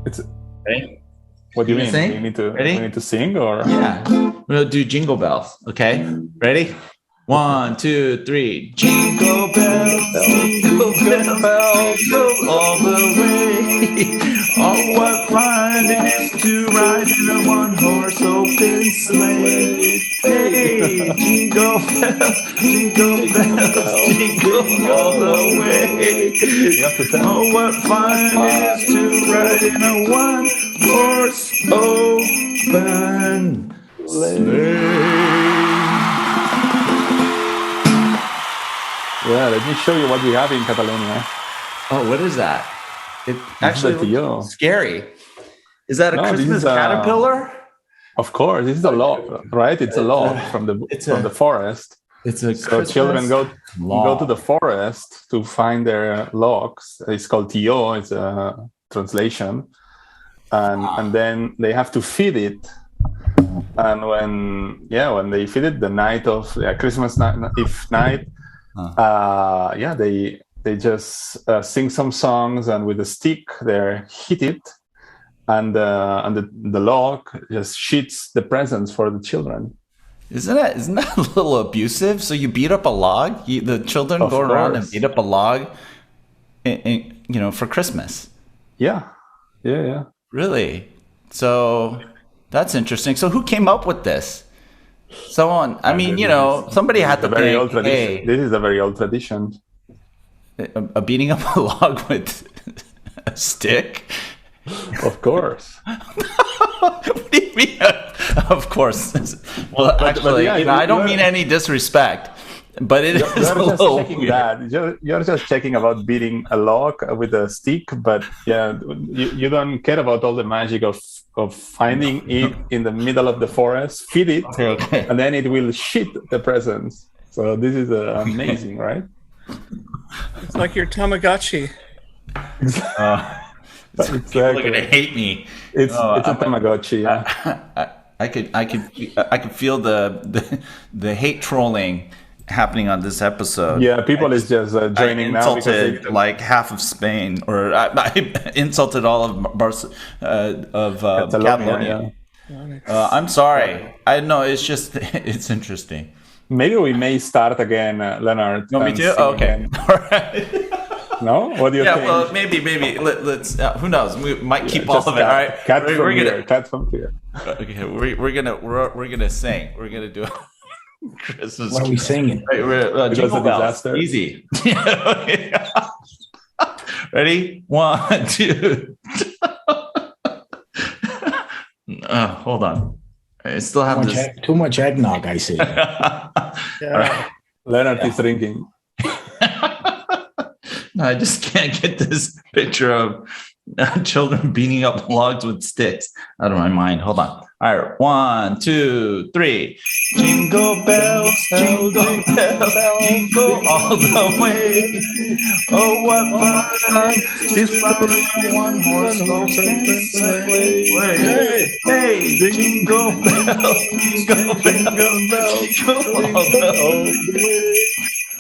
It's Ready? what do you mean? Sing? We need to Ready? we need to sing or Yeah. We'll do jingle bells. Okay. Ready? 1, 2, 3. Jingle bells, jingle bells, jingle all the way. Oh, what fun it is to ride in a one-horse open sleigh. Hey, jingle bells, jingle all the way. you have to tell. Oh, what fun it is to ride in a one-horse open sleigh. Yeah, let me show you what we have in Catalonia. Oh, what is that? It actually the Tio. looks scary. Is that a No, this Christmas is caterpillar? Of course, this is a log, right? It's a log from the forest. It's a So Christmas children go log. to the forest to find their logs. It's called Tio. It's a translation, and then they have to feed it. And when they feed it, the night of Christmas night, they just sing some songs, and with a stick they hit it, and the log just shits the presents for the children. Isn't that a little abusive? So you beat up a log? The children go around and beat up a log, for Christmas. Yeah. Really? So that's interesting. So who came up with this? Someone. I mean, somebody had to think. Hey, this is a very old tradition. A beating up a log with a stick. Of course. What do you mean? Of course. Well, actually, I don't mean any disrespect, but it is a little weird. You're just checking about beating a log with a stick, but you don't care about all the magic of finding it in the middle of the forest, feed it, and then it will shit the presents. So this is amazing, right? It's like your Tamagotchi. Exactly. People are gonna hate me. It's a Tamagotchi. Yeah. I could feel the hate trolling happening on this episode. Yeah, people is just joining now because they insulted like half of Spain, or I insulted all of Catalonia. I'm sorry. I know it's interesting. Maybe we may start again, Leonard. No, me too. Okay. All right. No? What do you think? Yeah, well, maybe. Let's. Who knows? We might keep all of it. All right. Cut from here. Okay, we're gonna sing. We're gonna do a Christmas. What are we singing? Right, Jingle Bells. Easy. Ready? 1, 2. Hold on. I still have too much eggnog, I see. Right. Leonard is drinking. No, I just can't get this picture of children beating up logs with sticks out of my mind. Hold on. All right. 1, 2, 3. Jingle bells, jingle bells, jingle all the way. Oh, what fun is riding one horse open sleigh. Hey, jingle bells, jingle bells, jingle all the way.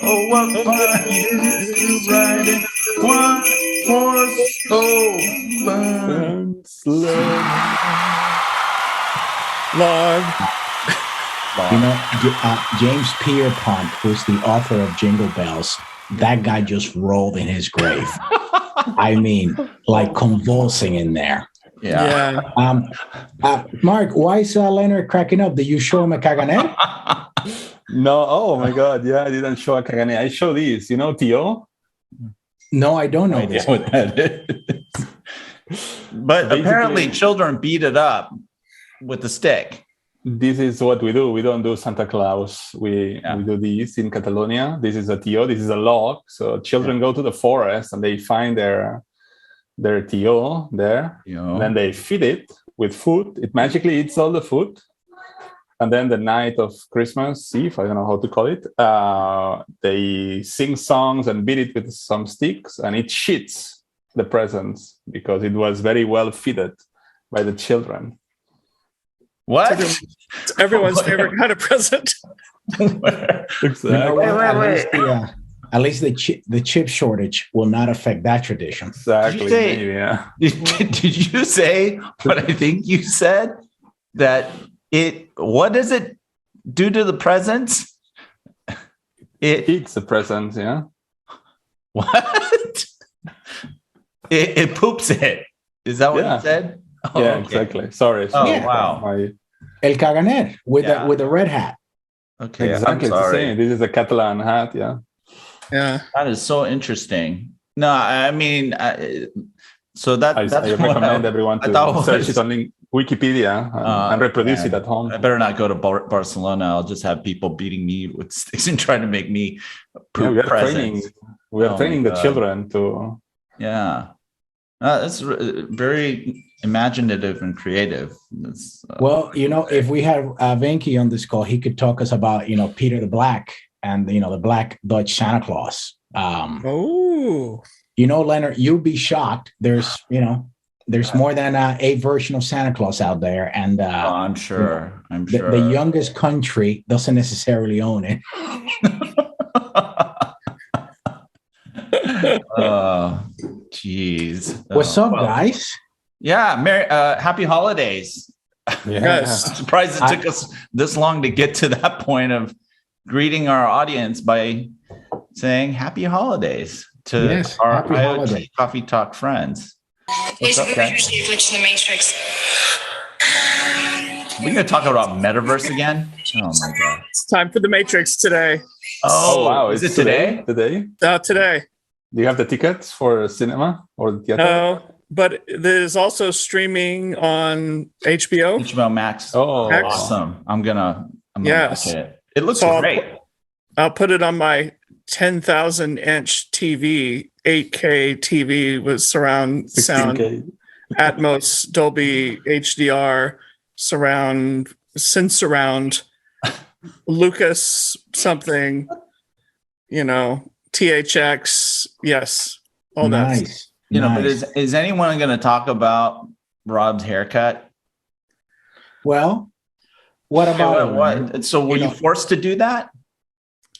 Oh, what fun it is to ride in one horse open sleigh. Log. James Pierpont, who's the author of Jingle Bells, that guy just rolled in his grave. I mean, like convulsing in there. Yeah. Mark, why is Leonard cracking up? Did you show him a caganet? No. Oh my God. Yeah, I didn't show a caganet. I show this. You know Tio? No, I don't know this. What that is. But apparently children beat it up with a stick. This is what we do. We don't do Santa Claus. We do this in Catalonia. This is a Tio. This is a log. So children go to the forest and they find their Tio there. And then they feed it with food. It magically eats all the food. And then the night of Christmas Eve, I don't know how to call it, they sing songs and beat it with some sticks, and it shits the presents because it was very well fed by the children. What? It's everyone's favorite kind of present. Exactly. Wait. At least the chip shortage will not affect that tradition. Exactly. say- Yeah. Did you say what I think you said? That what does it do to the presents? It's a present. Yeah. What? It poops it. Is that what Yeah. you said? Oh, Yeah. okay. Exactly. Sorry. Oh, Yeah. wow. El caganer with Yeah. the red hat. Okay. Exactly. I'm It's the sorry. same. This is a Catalan hat. Yeah. Yeah. That is so interesting. No, I mean, so I that's recommend everyone I to thought search was- it on Wikipedia and reproduce yeah. it at home. I better not go to Barcelona. I'll just have people beating me with sticks and trying to make me poop we are presents. We are Oh training my the God. children to. Yeah. That's very imaginative and creative. Well, if we had Venki on this call, he could talk us about, Peter the Black and, the Black Dutch Santa Claus. Oh. Leonard, you'll be shocked. There's more than a version of Santa Claus out there. And I'm sure. I'm sure. the youngest country doesn't necessarily own it. Jeez. What's up, guys? Yeah. Happy holidays. Yes. Surprised it took us this long to get to that point of greeting our audience by saying happy holidays to Yes, our happy IoT holidays. Coffee Talk friends. What's up, guys? Glitch in the Matrix. We're going to talk about metaverse again. Oh my God. It's time for the Matrix today. Oh, wow! is it It's today? Today? Today. Do you have the tickets for cinema or theater? No, but there's also streaming on HBO. HBO Max. Oh, Max? Awesome. I'm gonna Yes. watch it. It looks So great. I'll put it on my 10,000 inch TV, 8K TV with surround sound, 16K. Atmos, Dolby, HDR, surround, Synsurround, Lucas something, THX. Yes, all that. Nice. But Nice. is anyone going to talk about Rob's haircut? Well, what about What? So were you forced to do that?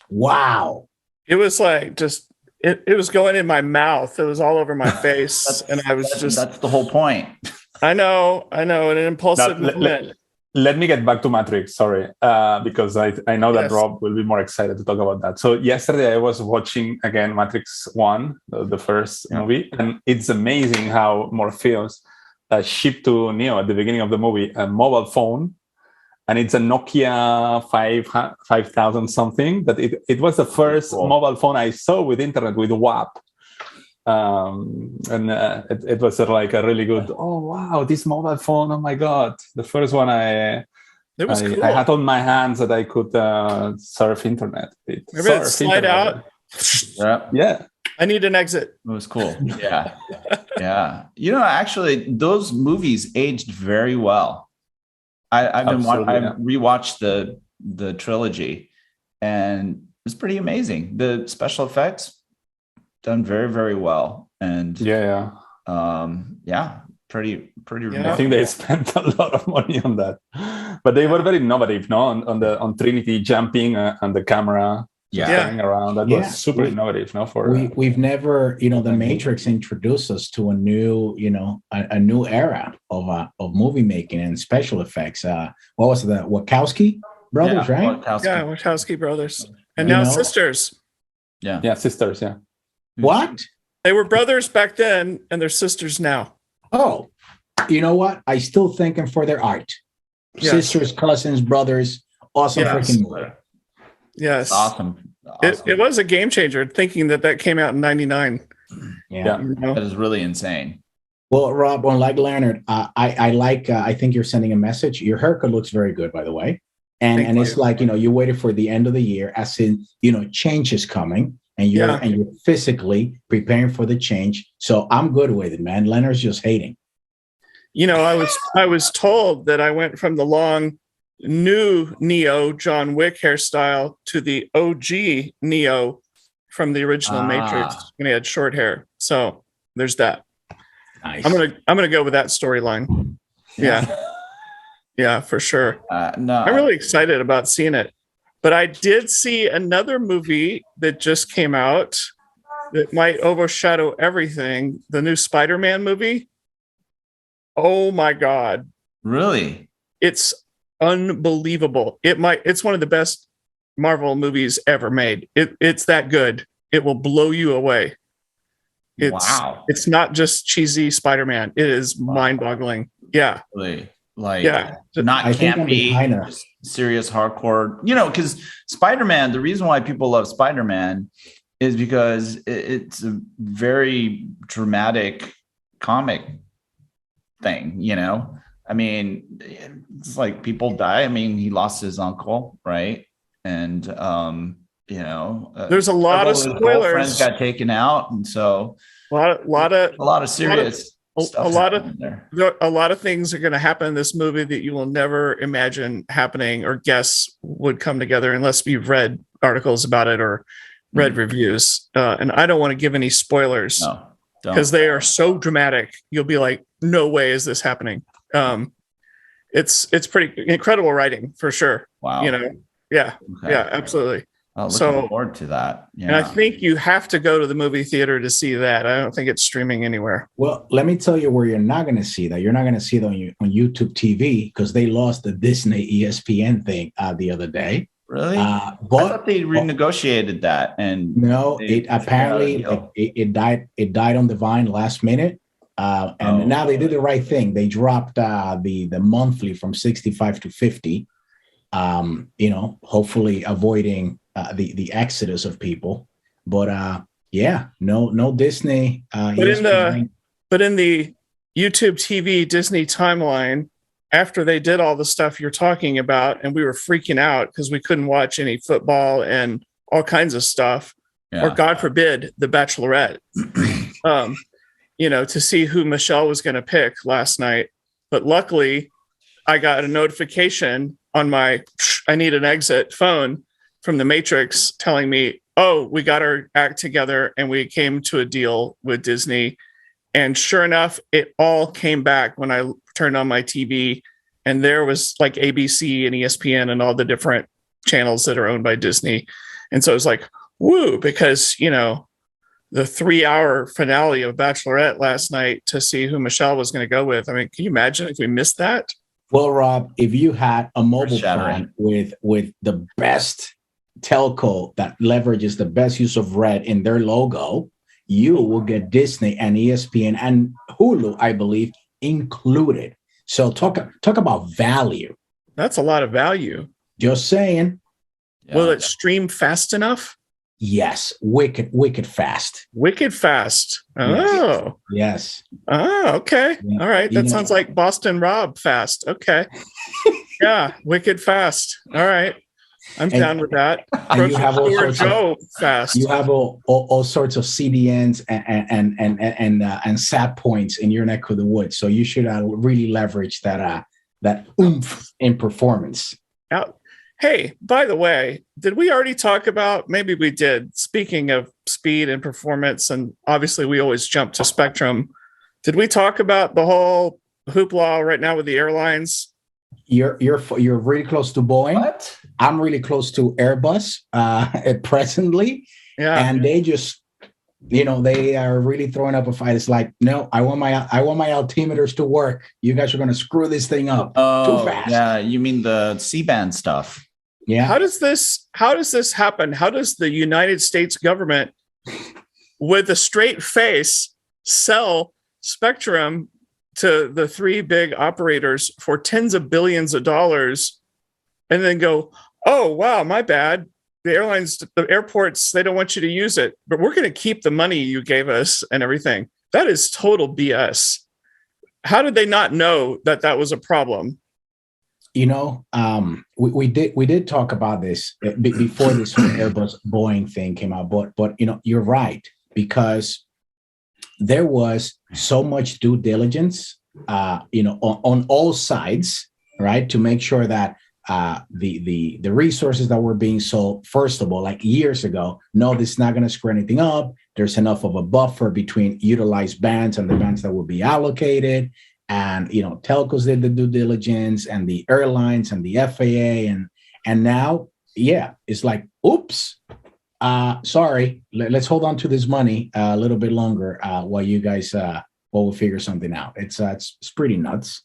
Wow. It was like just it was going in my mouth. It was all over my face, and I was just. That's the whole point. I know, an impulsive Now, moment. let me get back to Matrix, sorry, because I know that Yes. Rob will be more excited to talk about that. So yesterday I was watching again Matrix 1, the first movie, and it's amazing how Morpheus shipped to Neo at the beginning of the movie a mobile phone, and it's a Nokia 5000 something, that it was the first mobile phone I saw with internet, with WAP. It was like a really good, oh wow, this mobile phone, oh my god, the first one It was cool. I had on my hands that I could surf internet. Remember that slide out? Yeah. I need an exit. It was cool. Yeah. Yeah. Actually, those movies aged very well. I've rewatched the trilogy, and it's pretty amazing. The special effects done very, very well. And pretty I think they spent a lot of money on that, but they were very innovative, no? On Trinity jumping and the camera turning around. That was super innovative, no? We've never, the Matrix introduced us to a new, a new era of movie making and special effects. What was the Wachowski brothers, right? Wachowski brothers, and now sisters. Yeah, sisters. Yeah. What? They were brothers back then, and they're sisters now. Oh, you know what? I still thank them for their art. Yes. Sisters, cousins, brothers, awesome freaking movie. Yes, awesome. It was a game changer. Thinking that came out in '99. Yeah, that is really insane. Well, Rob, unlike Leonard, I like. I think you're sending a message. Your haircut looks very good, by the way, and it's like you waited for the end of the year, as in change is coming. And you're physically preparing for the change. So I'm good with it, man. Leonard's just hating. I was told that I went from the long new Neo John Wick hairstyle to the OG Neo from the original Matrix when he had short hair. So there's that. Nice. I'm gonna go with that storyline. Yeah, for sure. No, I'm really excited about seeing it. But I did see another movie that just came out that might overshadow everything. The new Spider-Man movie. Oh my God. Really? It's unbelievable. It's one of the best Marvel movies ever made. It's that good. It will blow you away. Wow. It's not just cheesy Spider-Man. It is mind-boggling. Yeah. Really? Like, Yeah. not campy, just serious hardcore, because Spider-Man, the reason why people love Spider-Man is because it's a very dramatic comic thing, I mean, it's like people die. I mean, he lost his uncle, right? And there's a lot of spoilers. Friends got taken out, and so a lot of serious stuff. A lot of things are going to happen in this movie that you will never imagine happening or guess would come together unless you've read articles about it or read reviews. And I don't want to give any spoilers because they are so dramatic. You'll be like, no way is this happening. It's pretty incredible writing for sure. Wow. Yeah. Okay. Yeah, absolutely. Looking forward to that. Yeah. And I think you have to go to the movie theater to see that. I don't think it's streaming anywhere. Well, let me tell you where you're not going to see that. You're not going to see that on YouTube TV because they lost the Disney ESPN thing the other day. Really? But I thought they renegotiated that. And no, it apparently it died. It died on the vine last minute. And now they did the right thing. They dropped the monthly from 65 to 50. Hopefully avoiding the exodus of people. But no Disney. But in the YouTube TV Disney timeline, after they did all the stuff you're talking about, and we were freaking out because we couldn't watch any football and all kinds of stuff, or God forbid, The Bachelorette. To see who Michelle was going to pick last night. But luckily, I got a notification on my I need an exit phone from the Matrix telling me, oh, we got our act together and we came to a deal with Disney. And sure enough, it all came back when I turned on my TV. And there was like ABC and ESPN and all the different channels that are owned by Disney. And so it was like, woo, because, the 3-hour finale of Bachelorette last night to see who Michelle was going to go with. I mean, can you imagine if we missed that? Well, Rob, if you had a mobile plan with the best telco that leverages the best use of red in their logo, you will get Disney and ESPN and Hulu, I believe, included. So talk about value. That's a lot of value. Just saying. Yeah. Will it stream fast enough? Yes, wicked fast. Wicked fast. Oh, yes. Oh, okay. Yeah. All right. That sounds like Boston Rob fast. Okay. Yeah, wicked fast. All right. I'm down with that. And you have Joe fast. You have all sorts of CDNs and SAT points in your neck of the woods. So you should really leverage that oomph in performance. Hey, by the way, did we already talk about, maybe we did, speaking of speed and performance, and obviously we always jump to Spectrum. Did we talk about the whole hoopla right now with the airlines? You're really close to Boeing. What? I'm really close to Airbus presently. Yeah. And they just, they are really throwing up a fight. It's like, no, I want my altimeters to work. You guys are going to screw this thing up too fast. Yeah, you mean the C-band stuff. Yeah. How does this happen? How does the United States government with a straight face sell Spectrum to the three big operators for tens of billions of dollars and then go, oh, wow, my bad. The airlines, the airports, they don't want you to use it, but we're going to keep the money you gave us and everything. That is total BS. How did they not know that was a problem? We did talk about this before this Airbus Boeing thing came out, but you're right, because there was so much due diligence, on all sides, right, to make sure that the resources that were being sold, first of all, like years ago, no, this is not going to screw anything up. There's enough of a buffer between utilized bands and the bands that will be allocated. And, telcos did the due diligence, and the airlines and the FAA. And now yeah, it's like, oops, sorry, let's hold on to this money a little bit longer while you guys while we figure something out. It's pretty nuts.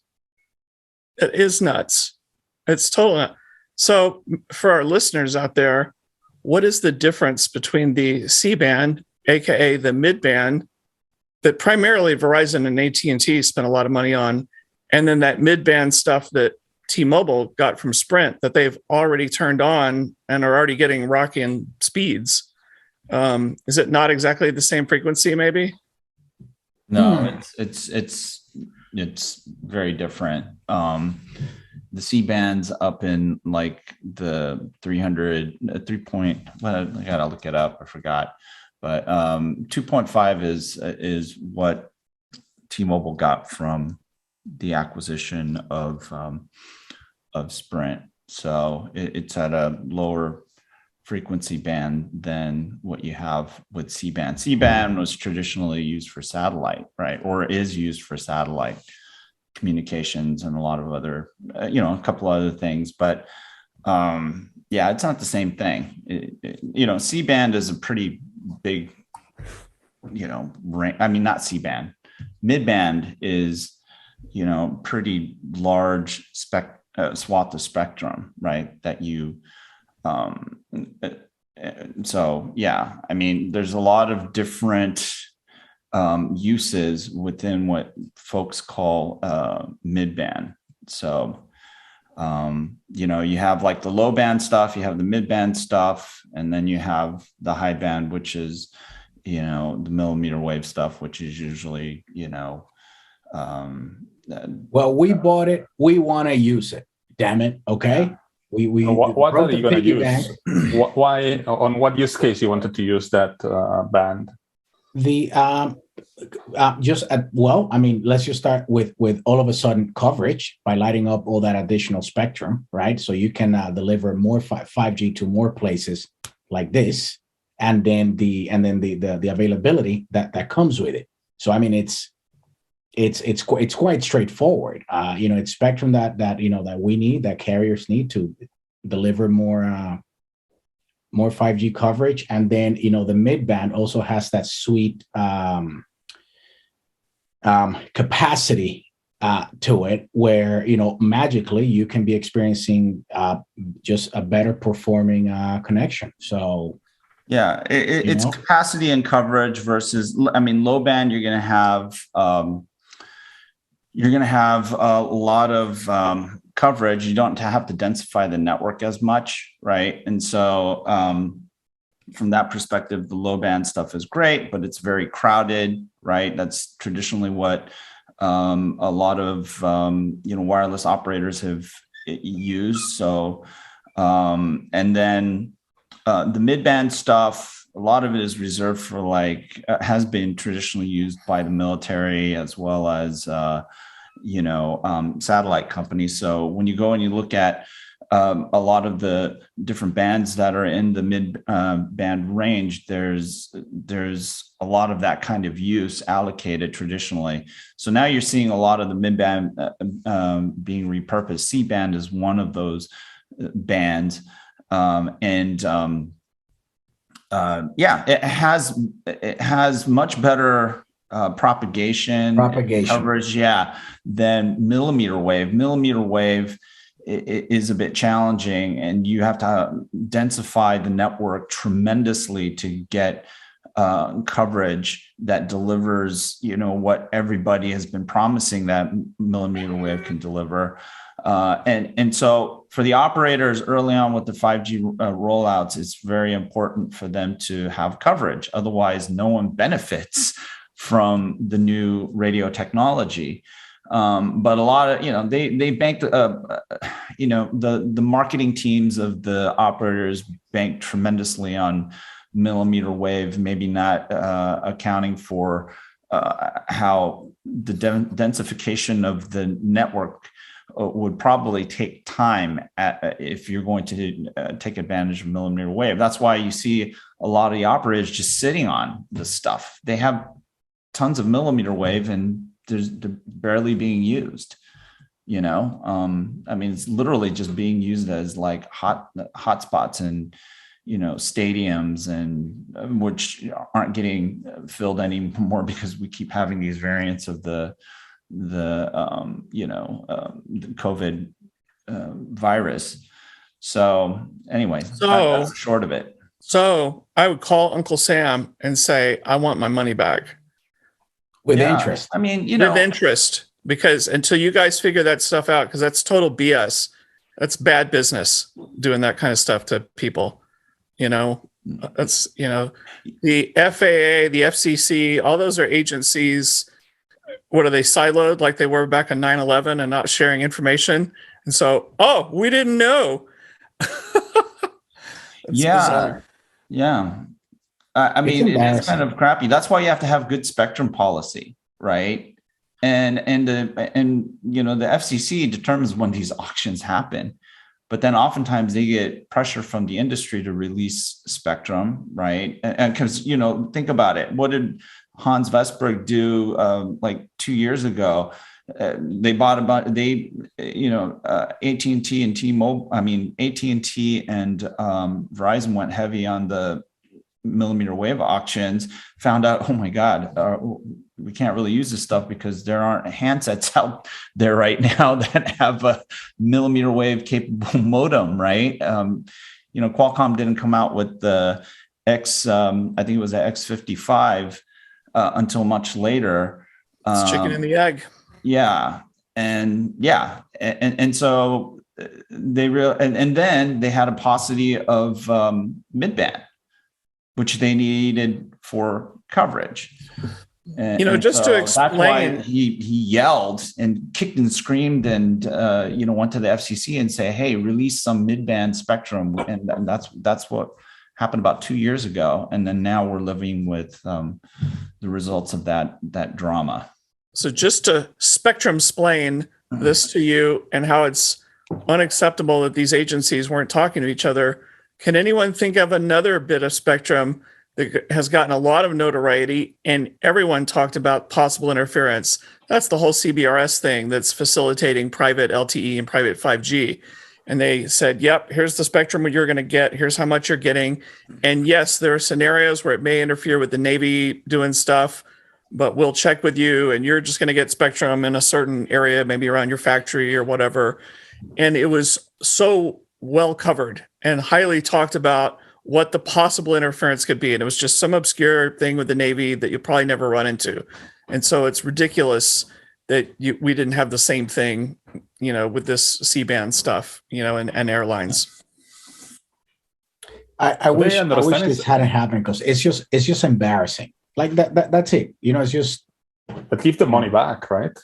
It is nuts. It's totally nuts. So for our listeners out there, what is the difference between the C-band, aka the mid-band, that primarily Verizon and AT&T spent a lot of money on, and then that mid-band stuff that T-Mobile got from Sprint that they've already turned on and are already getting rocking speeds? Is it not exactly the same frequency, maybe? No, it's very different. The C band's up in like the 300, 3 point, well, I gotta look it up, I forgot. But 2.5 is what T-Mobile got from the acquisition of Sprint. So it's at a lower frequency band than what you have with C-band. C-band was traditionally used for satellite, right? Or is used for satellite communications and a lot of other, a couple other things. But yeah, it's not the same thing. C-band is a pretty big, range. I mean, not C-band. Mid-band is, pretty large swath of spectrum, right? That you, so yeah, I mean, there's a lot of different uses within what folks call mid-band. So, you have like the low band stuff, you have the mid-band stuff, and then you have the high band, which is, the millimeter wave stuff, which is usually, well, we bought it. We want to use it. Damn it. Okay. Yeah. What are you going to use? Why? On what use case you wanted to use that band? The let's just start with all of a sudden coverage by lighting up all that additional spectrum, right? So you can deliver more 5G to more places like this, and then the availability that comes with it. So I mean, it's quite straightforward. It's spectrum that we need, that carriers need to deliver more 5G coverage. And then, the mid-band also has that sweet capacity to it where, magically you can be experiencing just a better performing connection. So yeah, it's capacity and coverage versus, I mean, low band, you're going to have a lot of coverage. You don't have to densify the network as much, right? And so from that perspective, the low band stuff is great, but it's very crowded, right? That's traditionally what a lot of wireless operators have used. So and then the mid-band stuff, a lot of it is reserved for has been traditionally used by the military as well as satellite companies. So when you go and you look at a lot of the different bands that are in the mid band range, there's a lot of that kind of use allocated traditionally. So now you're seeing a lot of the mid band being repurposed. C band is one of those bands, it has much better propagation coverage, than millimeter wave. Millimeter wave is a bit challenging, and you have to densify the network tremendously to get coverage that delivers, what everybody has been promising that millimeter wave can deliver. And so for the operators early on with the 5G rollouts, it's very important for them to have coverage. Otherwise, no one benefits from the new radio technology. But a lot of, they banked, the marketing teams of the operators banked tremendously on millimeter wave, maybe not accounting for how the densification of the network would probably take time if you're going to take advantage of millimeter wave. That's why you see a lot of the operators just sitting on the stuff. They have tons of millimeter wave and they're barely being used. I mean, it's literally just being used as like hotspots and, stadiums, and which aren't getting filled anymore because we keep having these variants of the COVID virus. So anyway, that's the short of it. So I would call Uncle Sam and say, I want my money back. With interest. I mean, with interest, because until you guys figure that stuff out, because that's total BS. That's bad business doing that kind of stuff to people. That's, the FAA, the FCC, all those are agencies. What are they, siloed like they were back on 9/11 and not sharing information? And so, we didn't know. Yeah. I mean, it's kind of crappy. That's why you have to have good spectrum policy, right? And the FCC determines when these auctions happen, but then oftentimes they get pressure from the industry to release spectrum, right? And because think about it, what did Hans Vestberg do like 2 years ago? They bought AT&T and T-Mobile. I mean, AT&T and Verizon went heavy on the millimeter wave auctions. Found out, oh my God, we can't really use this stuff because there aren't handsets out there right now that have a millimeter wave capable modem, right? Qualcomm didn't come out with the I think it was the X55 until much later. It's chicken and the egg. Yeah. And so and then they had a paucity of midband, which they needed for coverage. Just to explain, that's why he yelled and kicked and screamed and went to the FCC and say, "Hey, release some midband spectrum." And that's what happened about 2 years ago. And then now we're living with the results of that drama. So just to spectrum-splain this to you and how it's unacceptable that these agencies weren't talking to each other. Can anyone think of another bit of spectrum that has gotten a lot of notoriety and everyone talked about possible interference? That's the whole CBRS thing that's facilitating private LTE and private 5G. And they said, yep, here's the spectrum you're going to get. Here's how much you're getting. And yes, there are scenarios where it may interfere with the Navy doing stuff, but we'll check with you and you're just going to get spectrum in a certain area, maybe around your factory or whatever. And it was so well covered and highly talked about what the possible interference could be. And it was just some obscure thing with the Navy that you'll probably never run into. And so it's ridiculous that we didn't have the same thing, with this C-band stuff, and airlines. I wish this hadn't happened because it's just embarrassing. Like that's it. It's just. But give the money back, right?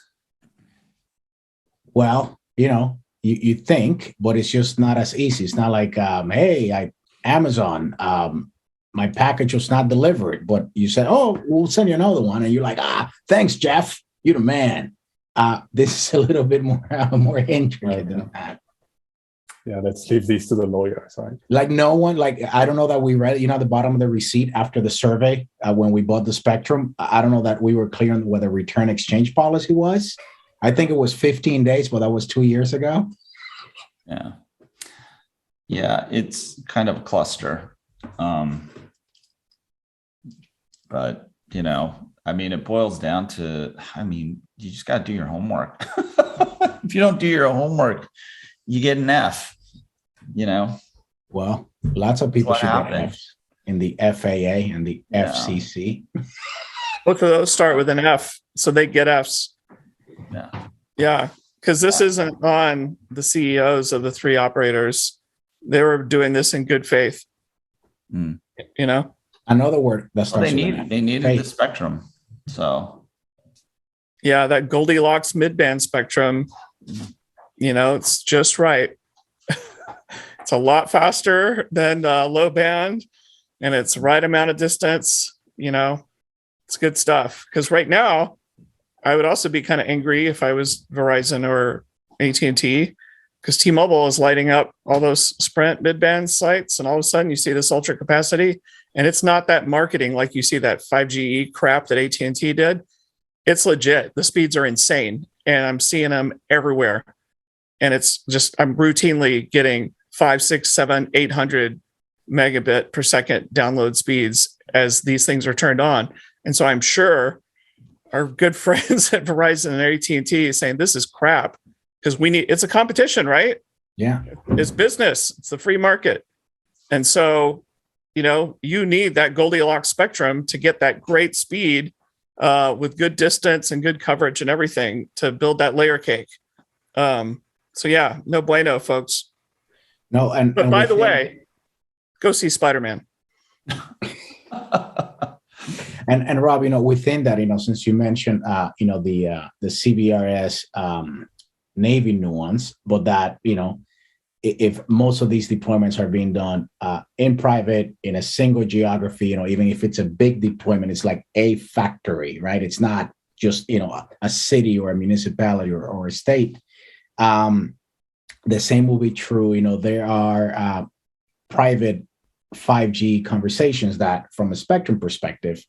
Well, you think, but it's just not as easy. It's not like, hey, Amazon, my package was not delivered, but you said, oh, we'll send you another one. And you're like, thanks, Jeff. You're the man. This is a little bit more intricate than that. Yeah, let's leave these to the lawyers, right? Like no one, I don't know that we read, at the bottom of the receipt after the survey, when we bought the Spectrum, I don't know that we were clear on what the return exchange policy was. I think it was 15 days, but that was 2 years ago. Yeah. Yeah, it's kind of a cluster. But, it boils down to, you just got to do your homework. If you don't do your homework, you get an F, Well, lots of people should get Fs in the FAA and the FCC. Both of those start with an F, so they get Fs. Yeah. Yeah, because this isn't on the CEOs of the three operators. They were doing this in good faith. Another word that starts they needed the spectrum. So yeah, that Goldilocks midband spectrum, it's just right. It's a lot faster than low band, and it's right amount of distance. It's good stuff. Because right now, I would also be kind of angry if I was Verizon or AT&T, because T-Mobile is lighting up all those Sprint midband sites, and all of a sudden you see this ultra capacity, and it's not that marketing like you see that 5G crap that AT&T did. It's legit. The speeds are insane, and I'm seeing them everywhere. And it's just, I'm routinely getting 5, 6, 7, 800 megabit per second download speeds as these things are turned on. And so I'm sure our good friends at Verizon and AT&T is saying this is crap, because it's a competition, right? Yeah. It's business. It's the free market. And so, you need that Goldilocks spectrum to get that great speed with good distance and good coverage and everything to build that layer cake. So yeah, no bueno, folks. No, but by the way, go see Spider-Man. And Rob, within that, since you mentioned, the CBRS Navy nuance, but that, if most of these deployments are being done in private, in a single geography, even if it's a big deployment, it's like a factory, right? It's not just, a city or a municipality or a state. The same will be true. There are private 5G conversations that, from a spectrum perspective,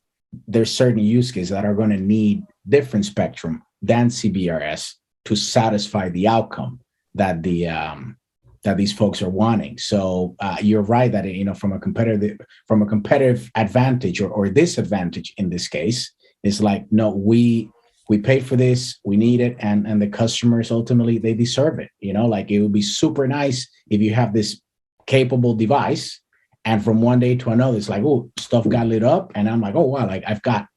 there's certain use cases that are going to need different spectrum than CBRS to satisfy the outcome that that these folks are wanting. So you're right that from a competitive advantage or disadvantage in this case, is like, no, we paid for this, we need it, and the customers ultimately they deserve it. Like it would be super nice if you have this capable device, and from one day to another, it's like, oh, stuff got lit up, and I'm like, oh wow, like I've got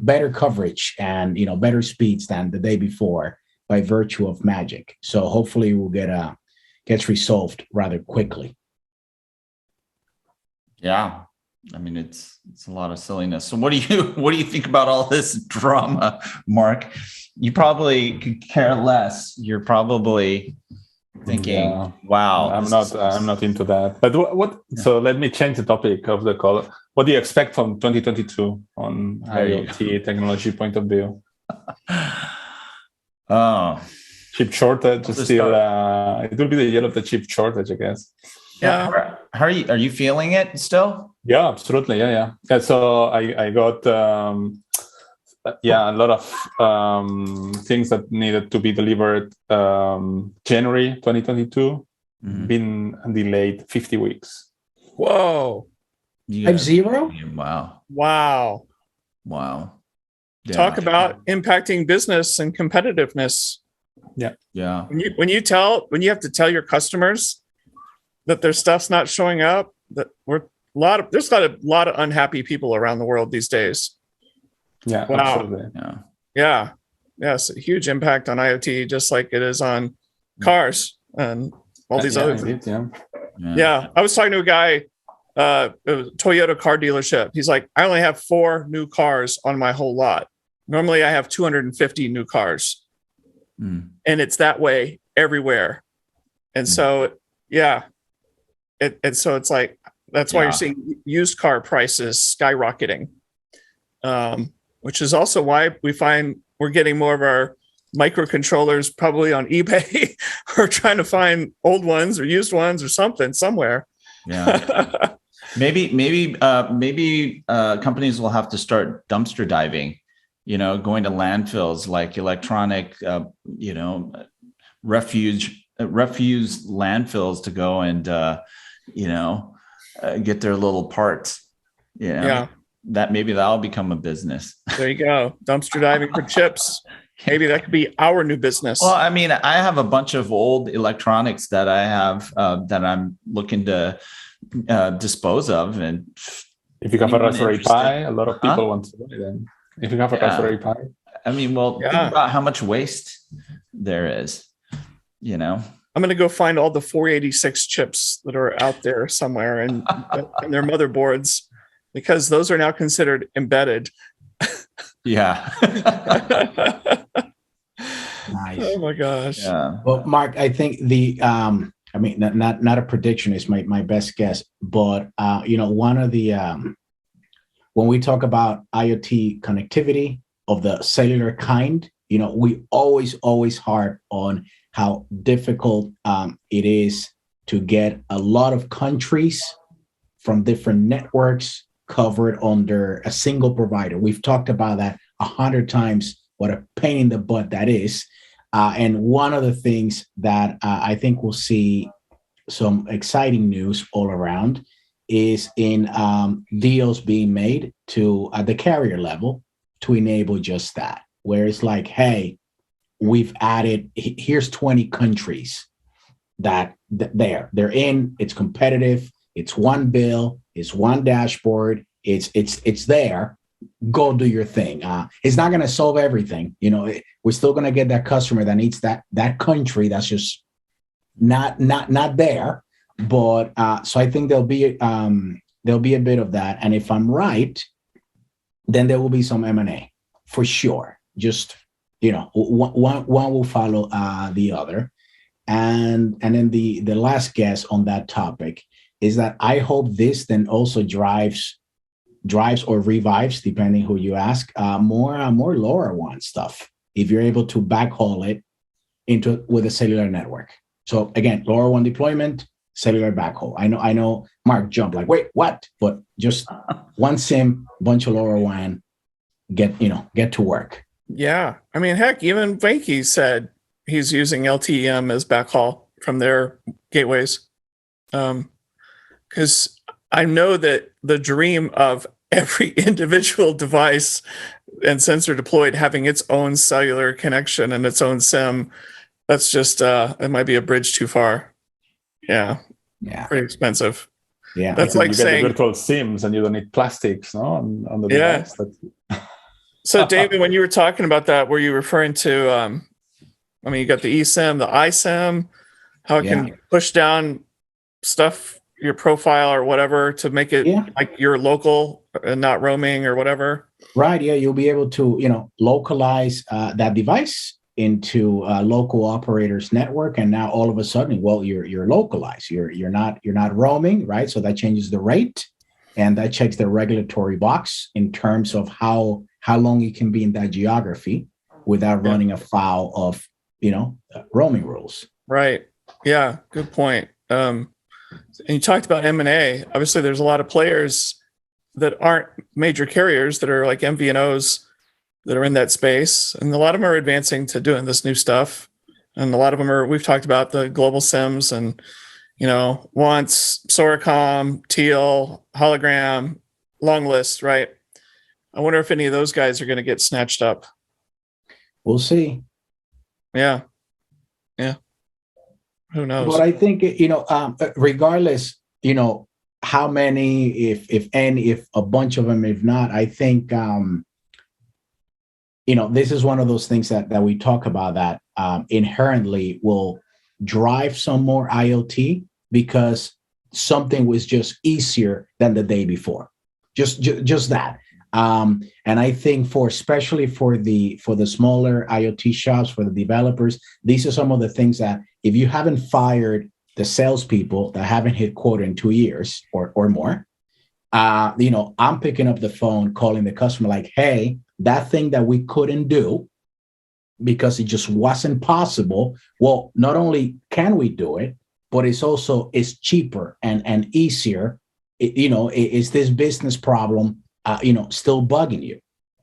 better coverage and better speeds than the day before by virtue of magic. So hopefully we'll gets resolved rather quickly. Yeah. I mean, it's a lot of silliness. So what do you think about all this drama, Mark? You probably could care less. You're probably thinking, wow, I'm not into that. But what so let me change the topic of the call. What do you expect from 2022 on IoT technology point of view? Oh, chip shortage is still it will be the year of the chip shortage, I guess. Yeah. How are you feeling it still? Yeah, absolutely. Yeah. So I got a lot of things that needed to be delivered January 2022 been delayed 50 weeks. Whoa. 50? Wow. Yeah. Talk about impacting business and competitiveness. Yeah. When you have to tell your customers that their stuff's not showing up, that there's got a lot of unhappy people around the world these days. Yeah, wow. Absolutely. Yeah. It's a huge impact on IoT, just like it is on cars and all these other things. Yeah. I was talking to a guy, a Toyota car dealership. He's like, I only have 4 new cars on my whole lot. Normally I have 250 new cars. And it's that way everywhere. And so, so it's like, that's why you're seeing used car prices skyrocketing, which is also why we find we're getting more of our microcontrollers probably on eBay or trying to find old ones or used ones or something somewhere. Yeah. maybe companies will have to start dumpster diving, going to landfills like electronic, refuse landfills to go and, get their little parts, that'll become a business. There you go. Dumpster diving for chips. Maybe that could be our new business. Well, I mean, I have a bunch of old electronics that I have that I'm looking to dispose of. And if you have a Raspberry Pi, a lot of people want to buy them. If you have a Raspberry Pi. I mean, think about how much waste there is, I'm going to go find all the 486 chips that are out there somewhere and their motherboards, because those are now considered embedded. Yeah. Nice. Oh my gosh. Yeah. Well, Mark, I think not a prediction is my best guess, but one of the when we talk about IoT connectivity of the cellular kind, we always harp on how difficult it is to get a lot of countries from different networks covered under a single provider. We've talked about that 100 times what a pain in the butt that is. And one of the things that I think we'll see some exciting news all around is in deals being made to at the carrier level to enable just that, where it's like, hey, we've added, here's 20 countries that they're in, it's competitive, it's one bill, it's one dashboard, it's there, go do your thing. It's not going to solve everything. We're still going to get that customer that needs that country that's just not there. But so I think there'll be a bit of that. And if I'm right, then there will be some M&A for sure. Just, one will follow the other. And then the last guess on that topic is that I hope this then also drives or revives, depending who you ask, more LoRaWAN stuff. If you're able to backhaul it with a cellular network. So again, LoRaWAN deployment, cellular backhaul. I know Mark jumped like, wait, what? But just one SIM, bunch of LoRaWAN, get to work. Yeah. I mean, heck, even Vanke said he's using LTE-M as backhaul from their gateways. Because I know that the dream of every individual device and sensor deployed having its own cellular connection and its own SIM, that's just, it might be a bridge too far. Yeah. Pretty expensive. Yeah. That's like saying the virtual SIMs and you don't need plastics, no? On the device. So David, when you were talking about that, were you referring to, you got the eSIM, the iSIM, how it can push down stuff, your profile or whatever to make it like you're local and not roaming or whatever. Right. Yeah. You'll be able to, localize that device into a local operator's network. And now all of a sudden, well, you're localized. You're not roaming, right? So that changes the rate and that checks the regulatory box in terms of how long you can be in that geography without running afoul of, roaming rules. Right. Yeah. Good point. And you talked about M&A. Obviously, there's a lot of players that aren't major carriers that are like MVNOs that are in that space. And a lot of them are advancing to doing this new stuff. And a lot of them we've talked about the global SIMs and, Once, Soracom, Teal, Hologram, long list, right? I wonder if any of those guys are going to get snatched up. We'll see. Yeah. Who knows? But I think, regardless, how many, if any, if a bunch of them, if not, I think, this is one of those things that we talk about that inherently will drive some more IoT because something was just easier than the day before. Just that. And I think especially for the smaller IoT shops, for the developers, these are some of the things that if you haven't fired the salespeople that haven't hit quota in 2 years or more, I'm picking up the phone, calling the customer like, hey, that thing that we couldn't do because it just wasn't possible. Well, not only can we do it, but it's cheaper and easier. Is this business problem, still bugging you,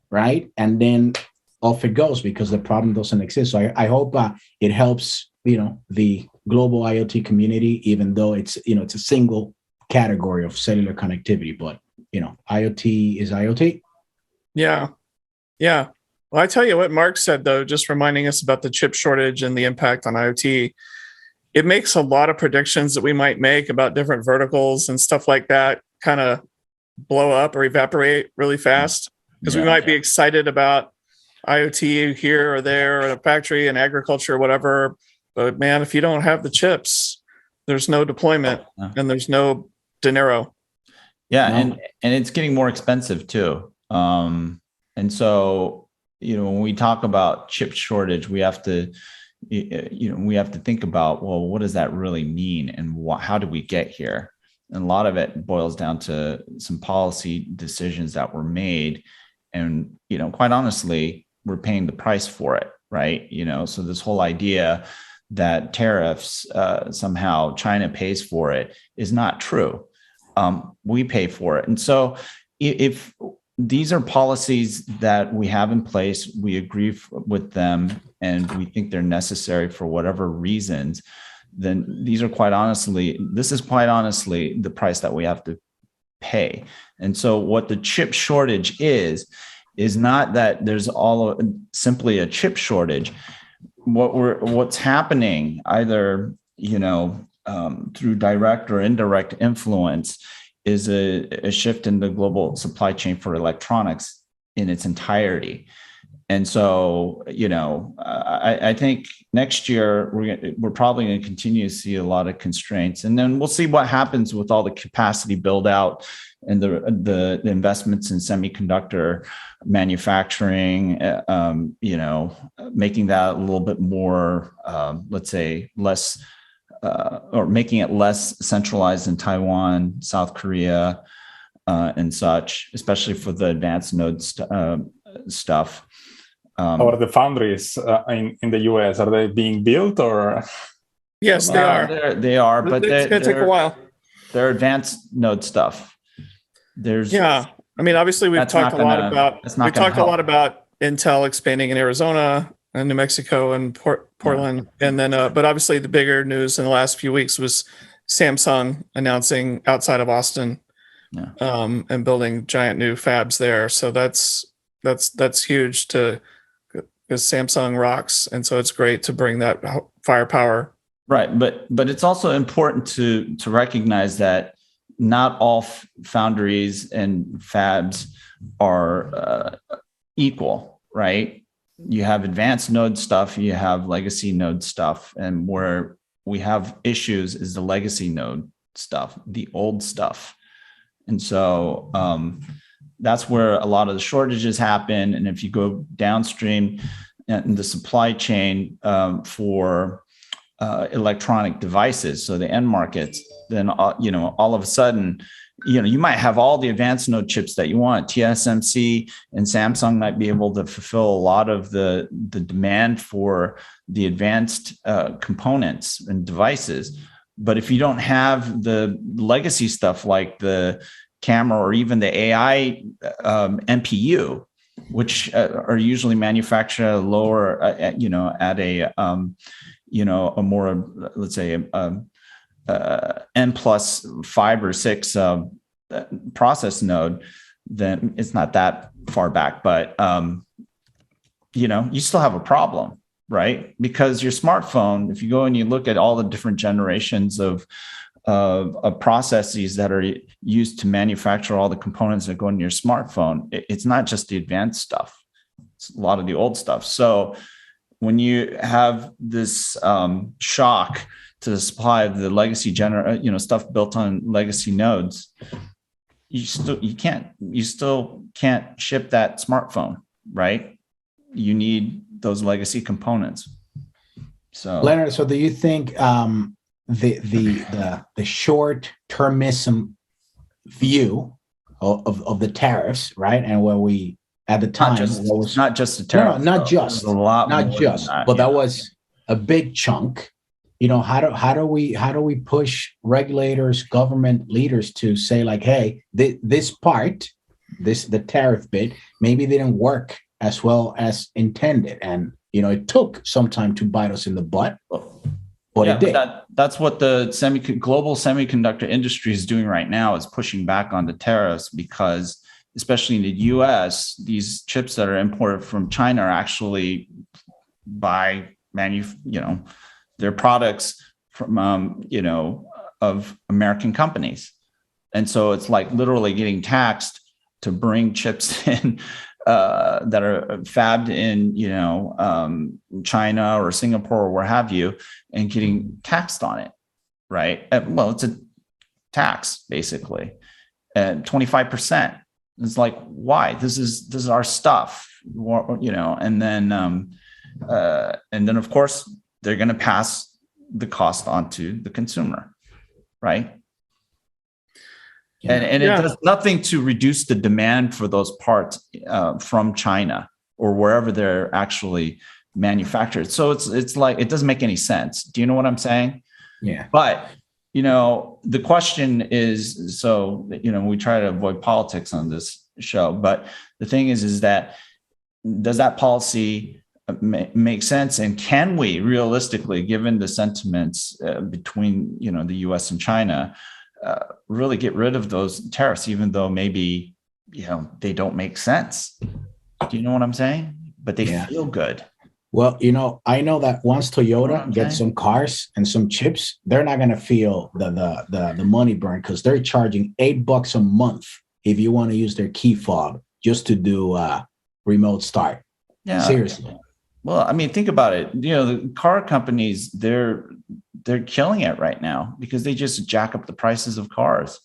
right? And then off it goes because the problem doesn't exist. So I hope it helps, the global IoT community, even though it's a single category of cellular connectivity, but IoT is IoT. Yeah. Well, I tell you what Mark said, though, just reminding us about the chip shortage and the impact on IoT. It makes a lot of predictions that we might make about different verticals and stuff like that kind of blow up or evaporate really fast because we might be excited about IoT here or there or a factory and agriculture or whatever. But man, if you don't have the chips, there's no deployment and there's no dinero. Yeah. No. And it's getting more expensive too. And so, when we talk about chip shortage, we have to think about, well, what does that really mean? And how did we get here? And a lot of it boils down to some policy decisions that were made. And, quite honestly, we're paying the price for it, right? So this whole idea that tariffs, somehow China pays for it is not true. We pay for it. And so if these are policies that we have in place. We agree with them, and we think they're necessary for whatever reasons. Then this is quite honestly the price that we have to pay. And so what the chip shortage is not that there's simply a chip shortage. What's happening either, through direct or indirect influence is a shift in the global supply chain for electronics in its entirety. And so, I think next year we're probably going to continue to see a lot of constraints, and then we'll see what happens with all the capacity build out and the investments in semiconductor manufacturing. Making that a little bit more, let's say, less, or making it less centralized in Taiwan, South Korea, and such, especially for the advanced node stuff. Or the foundries in the US, are they being built or? Yes, they are. They are, but it's going to take a while. They're advanced node stuff. Obviously we've talked a lot about Intel expanding in Arizona and New Mexico and Portland, and then but obviously the bigger news in the last few weeks was Samsung announcing outside of Austin, and building giant new fabs there. So that's huge because Samsung rocks, and so it's great to bring that firepower. Right, but it's also important to recognize that not all foundries and fabs are equal, right? You have advanced node stuff, you have legacy node stuff, and where we have issues is the legacy node stuff, the old stuff. And so that's where a lot of the shortages happen. And if you go downstream in the supply chain for electronic devices, so the end markets, then all of a sudden, you might have all the advanced node chips that you want. TSMC and Samsung might be able to fulfill a lot of the demand for the advanced components and devices. But if you don't have the legacy stuff like the camera or even the AI NPU, which are usually manufactured at a lower, at a a more, let's say, N plus 5 or 6 process node, then it's not that far back, but you still have a problem, right? Because your smartphone, if you go and you look at all the different generations of processes that are used to manufacture all the components that go in your smartphone, it's not just the advanced stuff; it's a lot of the old stuff. So when you have this shock to the supply of the legacy stuff built on legacy nodes, you still can't ship that smartphone, right? You need those legacy components. So Leonard, so do you think the short-termism view of the tariffs, right? And where we at the time not just the tariffs, not just, but that was a big chunk. How do we push regulators, government leaders to say, like, hey, this part, the tariff bit, maybe didn't work as well as intended, and it took some time to bite us in the butt, but it did. But that's what the global semiconductor industry is doing right now, is pushing back on the tariffs, because especially in the U.S., these chips that are imported from China are actually their products from, of American companies. And so it's like literally getting taxed to bring chips in that are fabbed in, China or Singapore or where have you, and getting taxed on it, right? Well, it's a tax basically, 25%. It's like, why? This is our stuff, and then of course they're going to pass the cost on to the consumer, right? And it does nothing to reduce the demand for those parts from China or wherever they're actually manufactured. So it's like, it doesn't make any sense. Do you know what I'm saying? Yeah. But the question is, so we try to avoid politics on this show. But the thing is that does that policy make sense? And can we realistically, given the sentiments between, the US and China, really get rid of those tariffs, even though maybe, they don't make sense? Do you know what I'm saying? But they feel good. Well, I know that once Toyota gets some cars and some chips, they're not going to feel the money burn, because they're charging $8 a month if you want to use their key fob just to do remote start. Yeah. Seriously. Well, I mean, think about it. The car companies, they're killing it right now because they just jack up the prices of cars.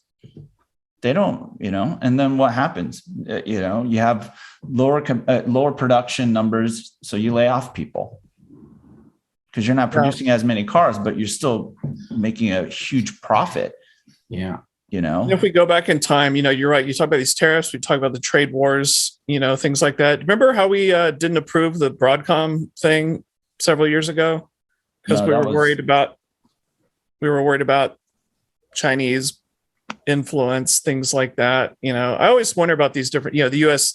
They don't, and then what happens? You have lower production numbers, so you lay off people because you're not producing as many cars, but you're still making a huge profit. Yeah. If we go back in time, you're right. You talk about these tariffs. We talk about the trade wars, things like that. Remember how we didn't approve the Broadcom thing several years ago because we were worried about Chinese influence, things like that. I always wonder about these different, the US,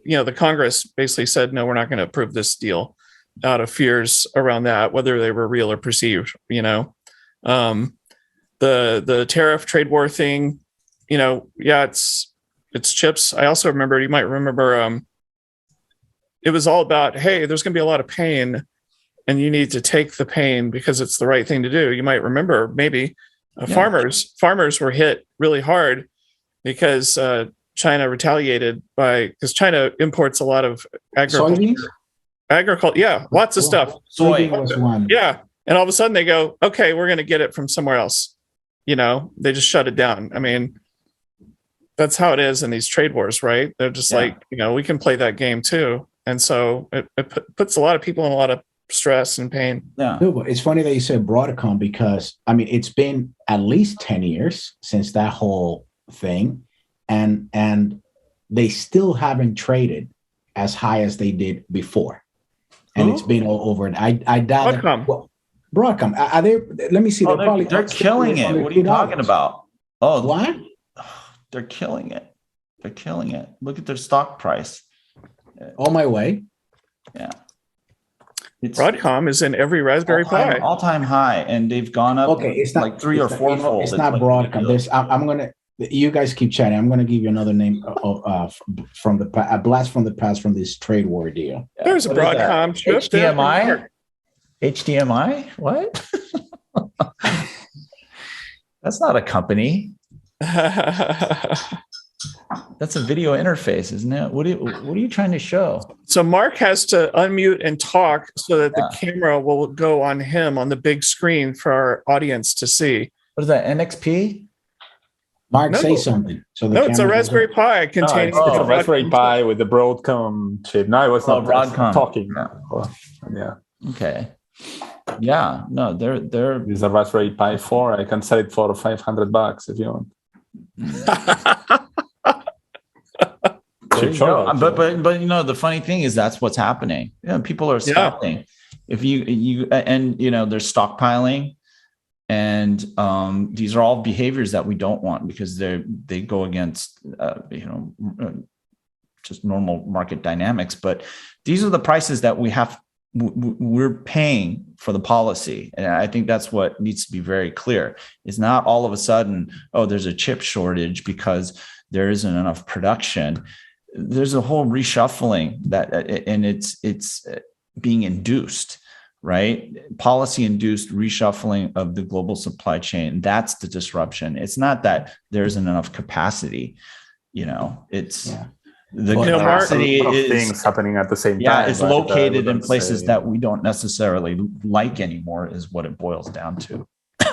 the Congress basically said, no, we're not going to approve this deal out of fears around that, whether they were real or perceived. The tariff trade war thing, it's chips. I also remember, you might remember, it was all about, hey, there's going to be a lot of pain and you need to take the pain because it's the right thing to do. You might remember maybe farmers were hit really hard because China retaliated because China imports a lot of agriculture. Lots of stuff. Soy was one. Yeah. And all of a sudden they go, okay, we're going to get it from somewhere else. They just shut it down. I mean, that's how it is in these trade wars, right? They're just like, we can play that game too. And so it puts a lot of people in a lot of stress and pain. Yeah. It's funny that you said Broadcom because, it's been at least 10 years since that whole thing. And they still haven't traded as high as they did before. And it's been all over. And I doubt Broadcom. Broadcom. Are they? Let me see. They're killing it. What are you talking about? Oh, what? They're killing it. They're killing it. Look at their stock price. On my way. Yeah. Broadcom is in every Raspberry Pi. All-time high, and they've gone up it's not, like 3 or 4 fold. It's not Broadcom. I'm gonna. You guys keep chatting. I'm gonna give you another name from a blast from the past from this trade war deal. There's a Broadcom chip. HDMI? What? That's not a company. That's a video interface, isn't it? What are you trying to show? So Mark has to unmute and talk so that the camera will go on him on the big screen for our audience to see. What is that, NXP? Mark, say something. It's a Raspberry Pi containing. It's a Raspberry Pi with the Broadcom chip. No, it was not Broadcom talking. Yeah. Okay. Yeah. No, they're. It's a Raspberry Pi 4. I can sell it for $500 if you want. But the funny thing is that's what's happening. People are scalping. If you they're stockpiling, and these are all behaviors that we don't want because they go against just normal market dynamics. But these are the prices that we're paying for the policy. And I think that's what needs to be very clear. It's not all of a sudden, there's a chip shortage because there isn't enough production. There's a whole reshuffling and it's being induced, right? Policy induced reshuffling of the global supply chain. That's the disruption. It's not that there isn't enough capacity. It's the capacity is things happening at the same time. Yeah, it's located in places that we don't necessarily like anymore, is what it boils down to.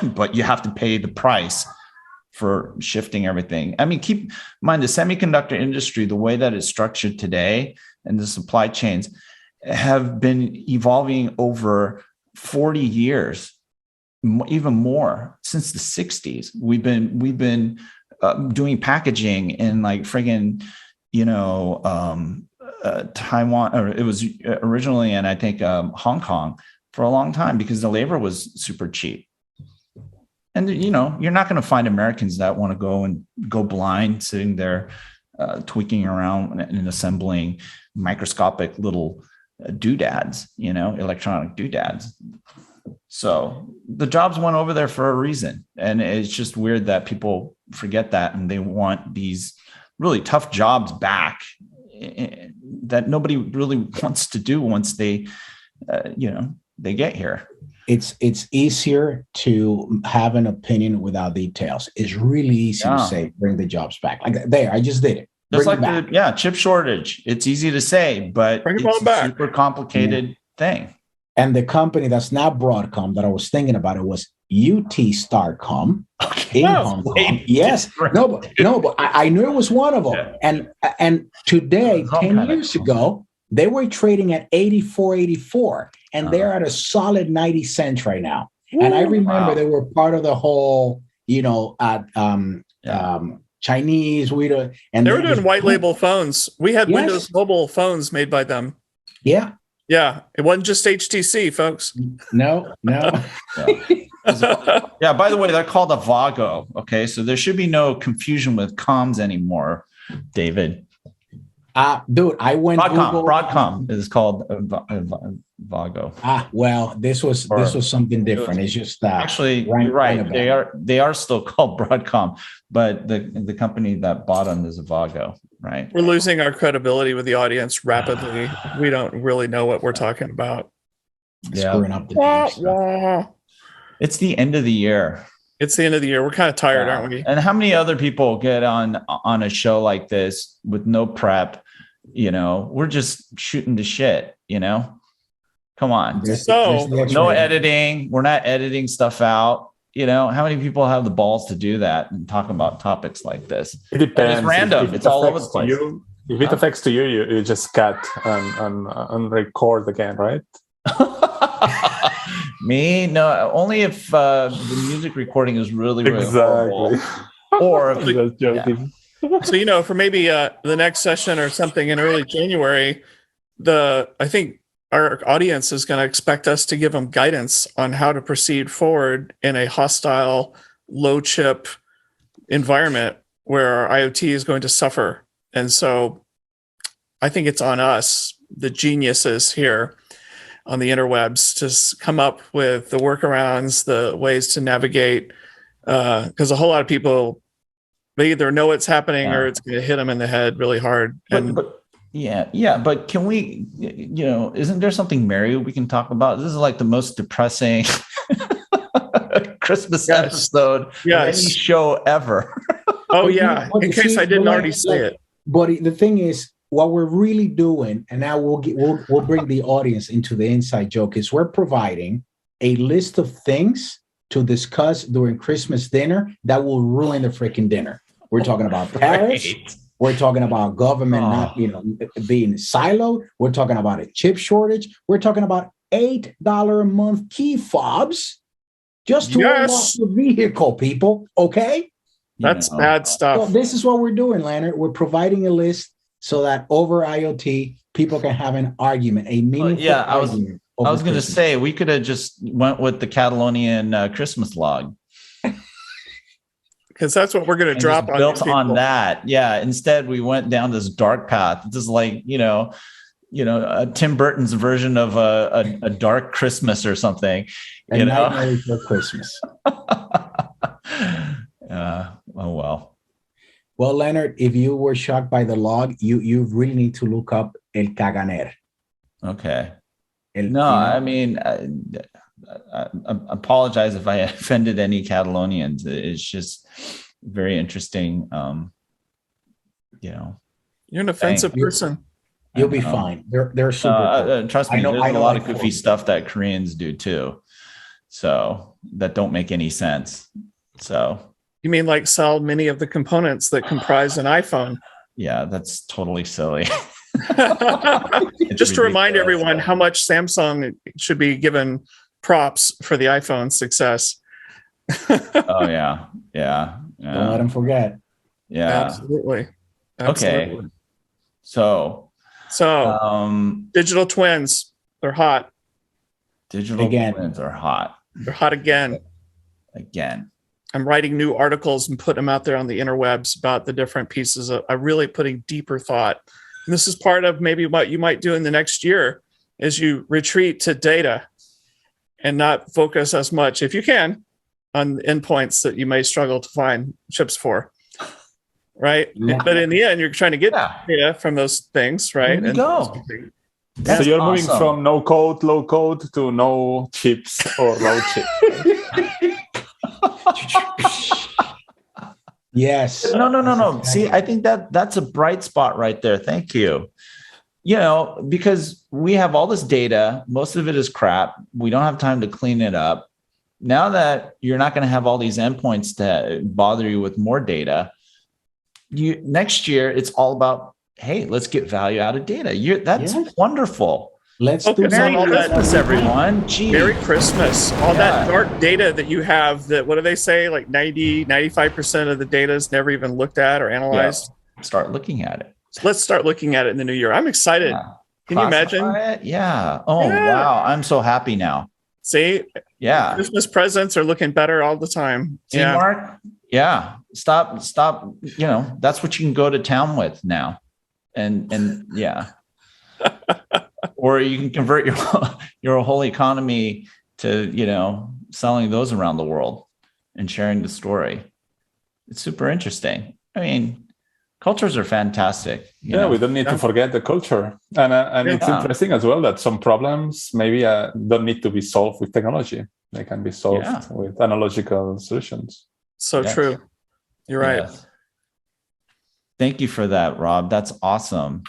But you have to pay the price for shifting everything. I mean, keep in mind the semiconductor industry, the way that it's structured today, and the supply chains have been evolving over 40 years, even more, since the 60s. We've been doing packaging in like friggin', Taiwan, or it was originally in, I think, Hong Kong for a long time because the labor was super cheap. And, you're not going to find Americans that want to go blind sitting there tweaking around and assembling microscopic little doodads, electronic doodads. So the jobs went over there for a reason. And it's just weird that people forget that, and they want these really tough jobs back that nobody really wants to do once they get here. It's easier to have an opinion without details. It's really easy to say, bring the jobs back. Like there, I just did it. Just like the chip shortage. It's easy to say, but it's a super complicated thing. And the company that's not Broadcom that I was thinking about, it was UT Starcom in Hong Kong. Yes. No, but I knew it was one of them. Yeah. And today, 10 years ago, they were trading at 84.84, and they're at a solid 90 cents right now. And I remember they were part of the whole, Chinese, and they were doing white label phones. We had Windows Mobile phones made by them. Yeah. Yeah. It wasn't just HTC, folks. No. Yeah, by the way, they're called a Vago. Okay. So there should be no confusion with comms anymore, David. Dude, I went Broadcom is called Vago. Well, this was something different. It's just actually you're right. They are still called Broadcom, but the company that bought them is a Vago, right? We're losing our credibility with the audience rapidly. We don't really know what we're talking about. Screwing up the It's the end of the year. It's the end of the year. We're kind of tired, aren't we? And how many other people get on a show like this with no prep? We're just shooting the shit, Come on. So no editing. We're not editing stuff out. How many people have the balls to do that and talk about topics like this? It depends. It's random. It's all over the place. If it affects to you, you just cut and record again, right? Me? No, only if the music recording is really, really horrible. Or if just joking. So, for maybe the next session or something in early January, I think our audience is going to expect us to give them guidance on how to proceed forward in a hostile, low chip environment where our IoT is going to suffer. And so I think it's on us, the geniuses here on the interwebs, to come up with the workarounds, the ways to navigate, because a whole lot of people, they either know it's happening or it's going to hit them in the head really hard. But can we, isn't there something merry we can talk about? This is like the most depressing Christmas episode of any show ever. Oh, yeah. In case I didn't already say it. But the thing is, what we're really doing, and now we'll bring the audience into the inside joke, is we're providing a list of things to discuss during Christmas dinner that will ruin the freaking dinner. We're talking about tariffs. Right. We're talking about government not, being siloed. We're talking about a chip shortage. We're talking about $8 a month key fobs just to unlock the vehicle, people. Okay, that's bad stuff. So this is what we're doing, Leonard. We're providing a list so that over IoT people can have an argument, a meaningful argument. I was going to say we could have just went with the Catalonian Christmas log. Because that's what we're going to drop on. Built on that. Yeah. Instead, we went down this dark path. This is like, Tim Burton's version of a dark Christmas or something. Nightmare for Christmas. Oh, well. Well, Leonard, if you were shocked by the log, you really need to look up El Caganer. Okay. I mean, I apologize if I offended any Catalonians. It's just very interesting. You're an offensive person. You'll be fine. They're super cool. Trust me, there's a lot of goofy stuff that Koreans do too. So that don't make any sense. So you mean like sell many of the components that comprise an iPhone? Yeah, that's totally silly. Just to remind everyone how much Samsung should be given props for the iPhone success. Oh yeah. Don't let them forget. Yeah, absolutely. Okay. So digital twins, they're hot. Digital twins are hot. They're hot again. I'm writing new articles and putting them out there on the interwebs about the different pieces of really putting deeper thought. And this is part of maybe what you might do in the next year is you retreat to data and not focus as much, if you can, on endpoints that you may struggle to find chips for. Right. Yeah. But in the end, you're trying to get data from those things. Right. There we go. So you're moving from no code, low code to no chips or low chips. Yes. No. See, I think that's a bright spot right there. Thank you. Because we have all this data, most of it is crap. We don't have time to clean it up. Now that you're not going to have all these endpoints to bother you with more data, next year it's all about, hey, let's get value out of data. That's wonderful. Let's do Merry Christmas, everyone. Jeez. Merry Christmas. All that dark data that you have that, what do they say? Like 95% of the data is never even looked at or analyzed. Yeah. Start looking at it. So let's start looking at it in the new year. I'm excited. Yeah. Can you imagine? It? Yeah. Oh, wow. I'm so happy now. See? Yeah. Christmas presents are looking better all the time. See, Mark? Yeah. Stop. That's what you can go to town with now. And yeah. Or you can convert your whole economy to, selling those around the world and sharing the story. It's super interesting. I mean, cultures are fantastic. We don't need to forget the culture. And it's interesting as well that some problems maybe don't need to be solved with technology. They can be solved with analogical solutions. So true. You're right. Yes. Thank you for that, Rob. That's awesome.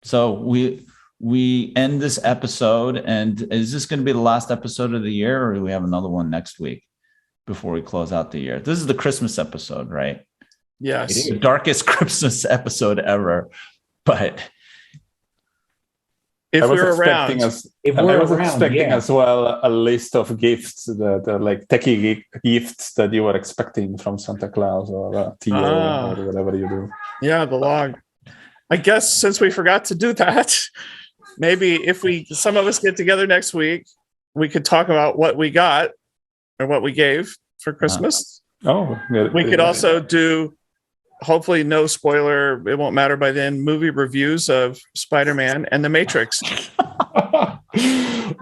So we end this episode, and is this going to be the last episode of the year, or do we have another one next week before we close out the year? This is the Christmas episode, right? Yes. It's the darkest Christmas episode ever, but if we're around, I was expecting as well a list of gifts that like techie gifts that you were expecting from Santa Claus or TO or whatever you do. Yeah, the log. I guess since we forgot to do that, maybe if some of us get together next week, we could talk about what we got or what we gave for Christmas. We could also do, hopefully no spoiler, it won't matter by then, movie reviews of Spider-Man and The Matrix.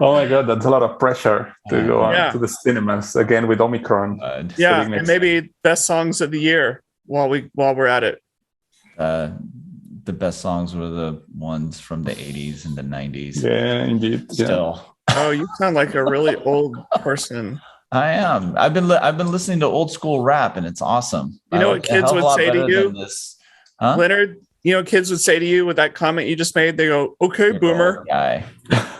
Oh my God, that's a lot of pressure to go on to the cinemas again with Omicron. And maybe best songs of the year while we're at it. The best songs were the ones from the 80s and the 90s. Yeah, indeed. Still. Oh, you sound like a really old person. I am. I've been listening to old school rap, and it's awesome. You know what kids would say to you, Leonard? You know what kids would say to you with that comment you just made? They go, "Okay, boomer." Guy.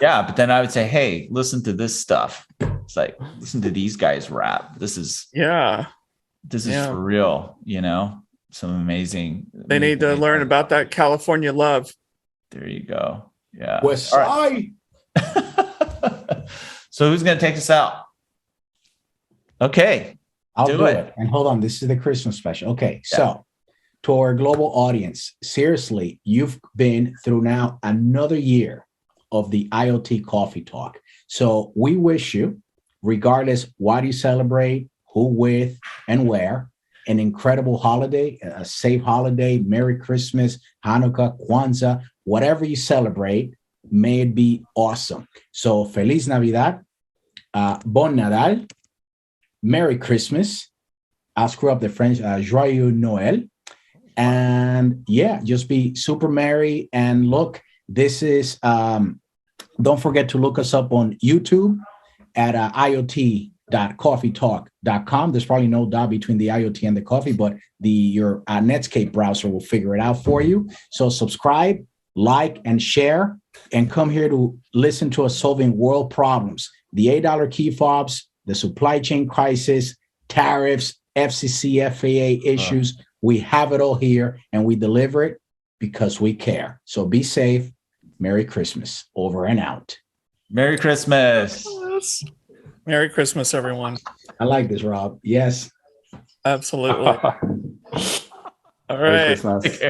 Yeah, but then I would say, "Hey, listen to this stuff." It's like, listen to these guys rap. This is for real. Some amazing. They need to learn about that California love. There you go. Yeah. West Side. So who's going to take us out? Okay. I'll do it. And hold on. This is the Christmas special. Okay. Yeah. So to our global audience, seriously, you've been through now another year of the IoT Coffee Talk. So we wish you, regardless what you celebrate, who with, and where, an incredible holiday, a safe holiday, Merry Christmas, Hanukkah, Kwanzaa, whatever you celebrate, may it be awesome. So Feliz Navidad, Bon Nadal, Merry Christmas. I'll screw up the French, Joyeux Noël. And just be super merry. And look, this is, don't forget to look us up on YouTube at IoT.coffeetalk.com. There's probably no dot between the IoT and the coffee, but your Netscape browser will figure it out for you. So subscribe, like, and share, and come here to listen to us solving world problems. The $8 key fobs, the supply chain crisis, tariffs, FCC, FAA issues. We have it all here, and we deliver it because we care. So be safe. Merry Christmas. Over and out. Merry Christmas. Merry Christmas, everyone. I like this, Rob. Yes. Absolutely. All right. Merry Christmas.